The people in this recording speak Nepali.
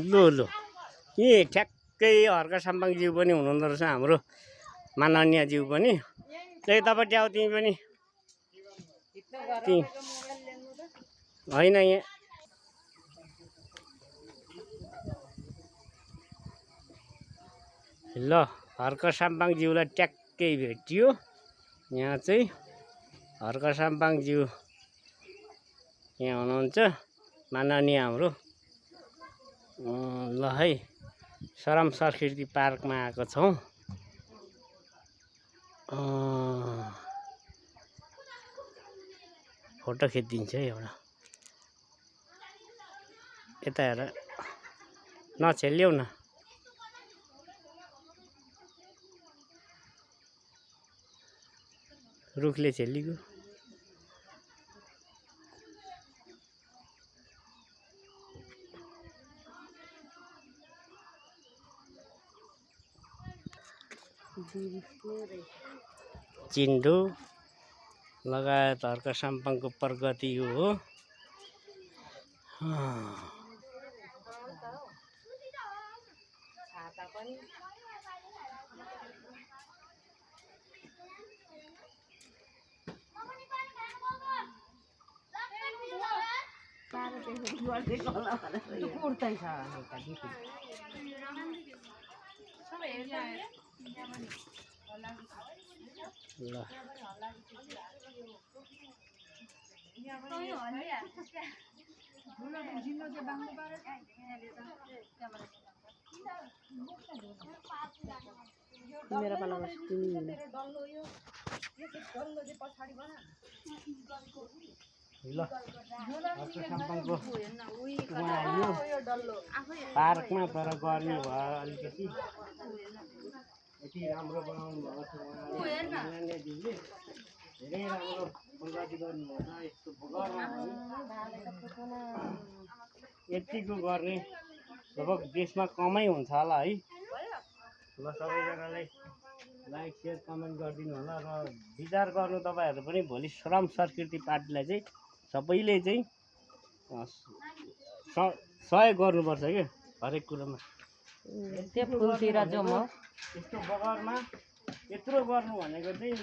लु लु यी ठ्याक्कै हर्का साम्पाङज्यू पनि हुनुहुँदो रहेछ हाम्रो माननीय ज्यू पनि त्यही तपाईँ ट्याउ तिमी पनि होइन यहाँ ल हर्का साम्पाङज्यूलाई ट्याक्कै भेटियो यहाँ चाहिँ हर्का साम्पाङज्यू यहाँ हुनुहुन्छ माननीय हाम्रो ल है सरम संस्कृति पार्कमा आएको छौँ फोटो खिचिदिन्छ है एउटा यता हेर नछेल्याउ न रुखले छेलिगयो चिन्डो लगायत हर्का साम्पाङको प्रगति यो हो ल ल हर्का साम्पाङको पार्कमा तर गर्मी भयो अलिकति यति राम्रो बनाउनु भएको छ माननीयज्यूले धेरै राम्रो प्रगति गर्नुभएको छ यस्तो यतिको गर्ने लगभग देशमा कमै हुन्छ होला है ल सबैजनालाई लाइक सेयर कमेन्ट गरिदिनु होला र विचार गर्नु तपाईँहरू पनि भोलि श्रम संस्कृति पार्टीलाई चाहिँ सबैले चाहिँ सहयोग गर्नुपर्छ क्या हरेक कुरोमा यस्तो बगरमा यत्रो गर्नु भनेको चाहिँ